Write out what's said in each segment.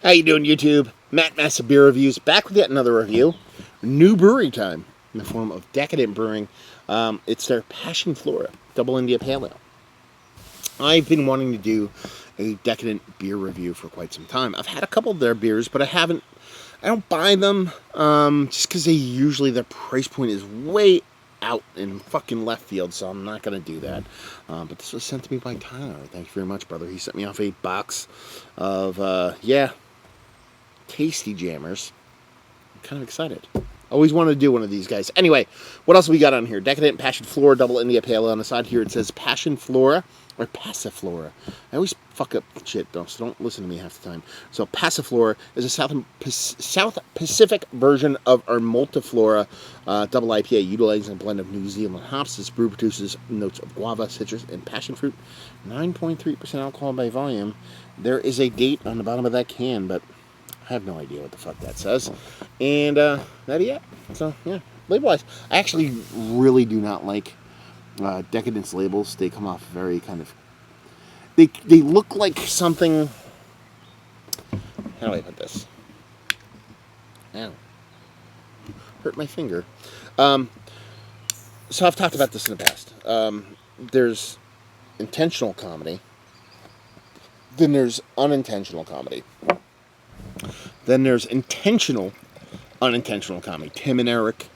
How you doing, YouTube? Matt Massa Beer Reviews, back with yet another review. New brewery time in the form of Decadent Brewing. It's their Passiflora Double India Pale Ale. I've been wanting to do a Decadent beer review for quite some time. I've had a couple of their beers, but I don't buy them just because their price point is way out in fucking left field, so I'm not going to do that. But this was sent to me by Tyler. Thank you very much, brother. He sent me off a box of, Tasty Jammers. I'm kind of excited. Always wanted to do one of these guys. Anyway, what else we got on here? Decadent Passiflora Double India Pale Ale. On the side here it says Passiflora or Passiflora. I always fuck up shit, so don't listen to me half the time. So Passiflora is a South Pacific version of our Multiflora Double IPA, utilizing a blend of New Zealand hops. This brew produces notes of guava, citrus, and passion fruit. 9.3% alcohol by volume. There is a date on the bottom of that can, but I have no idea what the fuck that says. And that'd be it. So, yeah, label-wise, I actually really do not like Decadence labels. They come off very kind of... They look like something... How do I put this? Ow. Hurt my finger. So I've talked about this in the past. There's intentional comedy. Then there's unintentional comedy. Then there's intentional, unintentional comedy. Tim and Eric,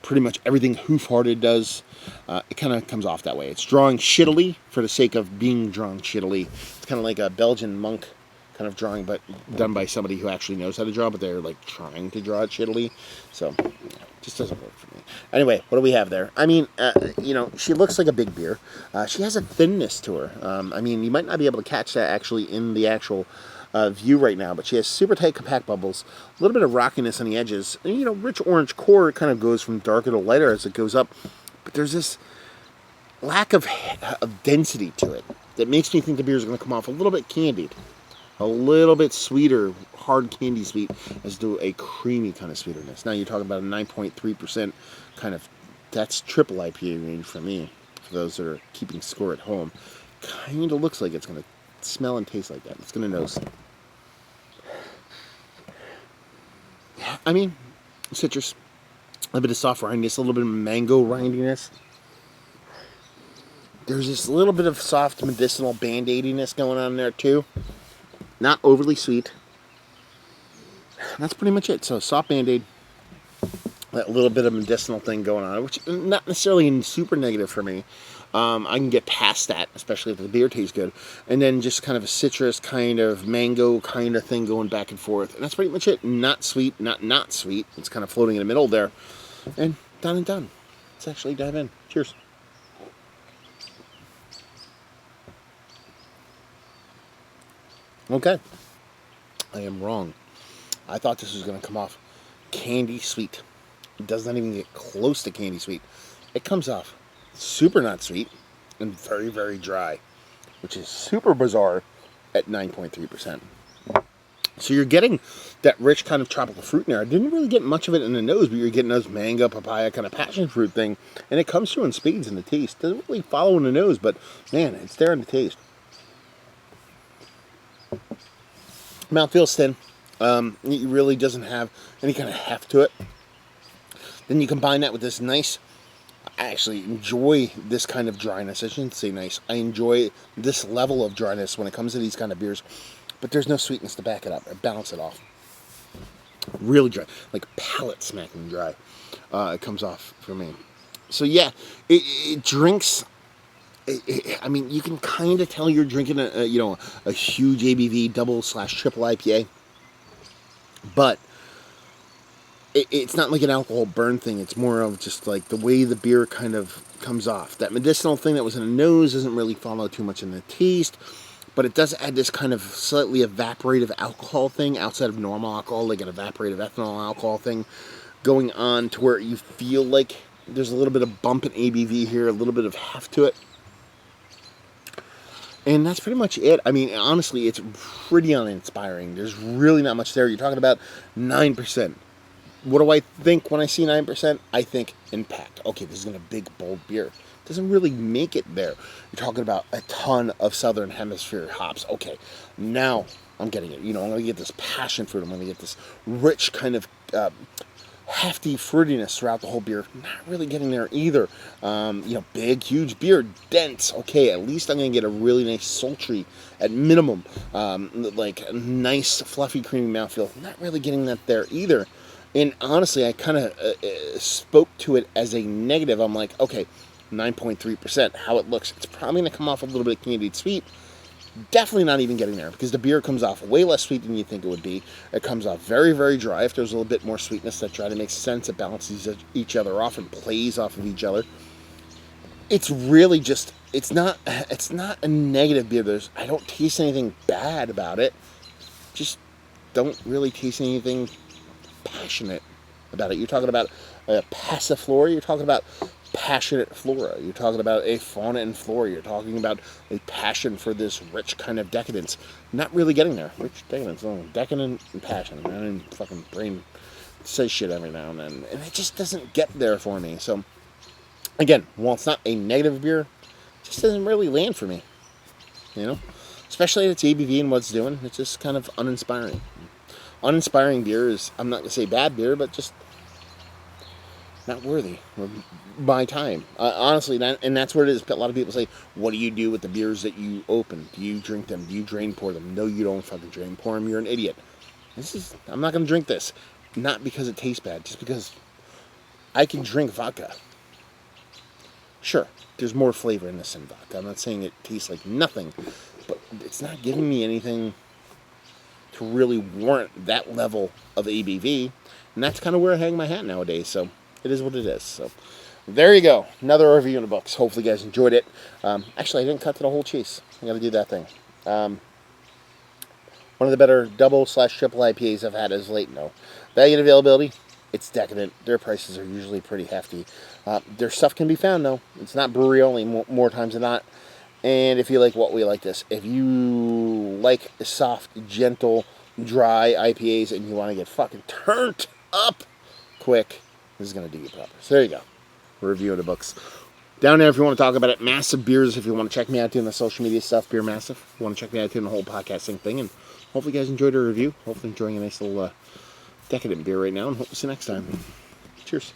pretty much everything Hoof-Hearted does, it kind of comes off that way. It's drawing shittily for the sake of being drawn shittily. It's kind of like a Belgian monk kind of drawing, but done by somebody who actually knows how to draw, but they're like trying to draw it shittily. So, it just doesn't work for me. Anyway, what do we have there? I mean, she looks like a big beer. She has a thinness to her. I mean, you might not be able to catch that actually in the actual view right now, but she has super tight compact bubbles, a little bit of rockiness on the edges, and rich orange core. It kind of goes from darker to lighter as it goes up, but there's this lack of density to it that makes me think the beer is going to come off a little bit candied, a little bit sweeter, hard candy sweet, as do a creamy kind of sweeterness. Now you're talking about a 9.3% kind of, that's triple IPA range for me, for those that are keeping score at home. Kind of looks like it's going to smell and taste like that. It's going to nose. I mean, citrus, a little bit of soft rindiness, a little bit of mango rindiness. There's this little bit of soft medicinal band-aidiness going on there too. Not overly sweet. That's pretty much it. So soft band-aid, that little bit of medicinal thing going on, which is not necessarily super negative for me. I can get past that, especially if the beer tastes good. And then just kind of a citrus, kind of mango kind of thing going back and forth. And that's pretty much it. Not sweet, not sweet. It's kind of floating in the middle there. And done and done. Let's actually dive in. Cheers. Okay. I am wrong. I thought this was going to come off candy sweet. It does not even get close to candy sweet. It comes off super not sweet and very, very dry, which is super bizarre at 9.3%. So you're getting that rich kind of tropical fruit in there. I didn't really get much of it in the nose, but you're getting those mango, papaya kind of passion fruit thing, and it comes through in spades in the taste. Doesn't really follow in the nose, but man, it's there in the taste. Mouthfeel's thin. It really doesn't have any kind of heft to it. Then you combine that with this nice, I actually enjoy this kind of dryness. I shouldn't say nice. I enjoy this level of dryness when it comes to these kind of beers, but there's no sweetness to back it up or balance it off. Really dry, like palate smacking dry. It comes off for me. So yeah, it drinks. I mean, you can kind of tell you're drinking a huge ABV double/triple IPA, but it's not like an alcohol burn thing. It's more of just like the way the beer kind of comes off. That medicinal thing that was in the nose doesn't really follow too much in the taste, but it does add this kind of slightly evaporative alcohol thing outside of normal alcohol, like an evaporative ethanol alcohol thing going on, to where you feel like there's a little bit of bump in ABV here, a little bit of heft to it. And that's pretty much it. I mean, honestly, it's pretty uninspiring. There's really not much there. You're talking about 9%. What do I think when I see 9%? I think impact. Okay, this is a big, bold beer. It doesn't really make it there. You're talking about a ton of Southern Hemisphere hops. Okay, now I'm getting it. I'm going to get this passion fruit. I'm going to get this rich kind of hefty fruitiness throughout the whole beer. Not really getting there either. Big, huge beer, dense. Okay, at least I'm going to get a really nice sultry at minimum. Like a nice, fluffy, creamy mouthfeel. Not really getting that there either. And honestly, I kind of spoke to it as a negative. I'm like, okay, 9.3%, how it looks. It's probably going to come off a little bit of candied sweet. Definitely not even getting there, because the beer comes off way less sweet than you think it would be. It comes off very, very dry. If there's a little bit more sweetness, that try to make sense. It balances each other off and plays off of each other. It's really just, it's not a negative beer. I don't taste anything bad about it. Just don't really taste anything passionate about it. You're talking about a Passiflora. You're talking about passionate flora. You're talking about a fauna and flora. You're talking about a passion for this rich kind of decadence. Not really getting there. Rich decadence. Oh, decadent and passion. My fucking brain says shit every now and then. And it just doesn't get there for me. So, again, while it's not a negative beer, it just doesn't really land for me. Especially at its ABV and what it's doing. It's just kind of uninspiring. Uninspiring beer is, I'm not going to say bad beer, but just not worthy of my time. Honestly, and that's what it is. A lot of people say, what do you do with the beers that you open? Do you drink them? Do you drain pour them? No, you don't fucking drain pour them. You're an idiot. I'm not going to drink this. Not because it tastes bad, just because I can drink vodka. Sure, there's more flavor in this than vodka. I'm not saying it tastes like nothing, but it's not giving me anything to really warrant that level of ABV. And that's kind of where I hang my hat nowadays, so it is what it is. So there you go. Another review in the books. Hopefully you guys enjoyed it. Actually, I didn't cut to the whole chase. I got to do that thing. One of the better double/triple IPAs I've had as late. No. Value and availability, it's Decadent. Their prices are usually pretty hefty. Their stuff can be found, though. It's not brewery only more times than not. And if you like what we like this, if you like soft, gentle, dry IPAs and you want to get fucking turned up quick, this is going to do you proper. So there you go. Review of the books. Down there if you want to talk about it. Massive Beers, if you want to check me out doing the social media stuff. Beer Massive. If you want to check me out doing the whole podcasting thing. And hopefully you guys enjoyed our review. Hopefully enjoying a nice little Decadent beer right now. And hope to see you next time. Cheers.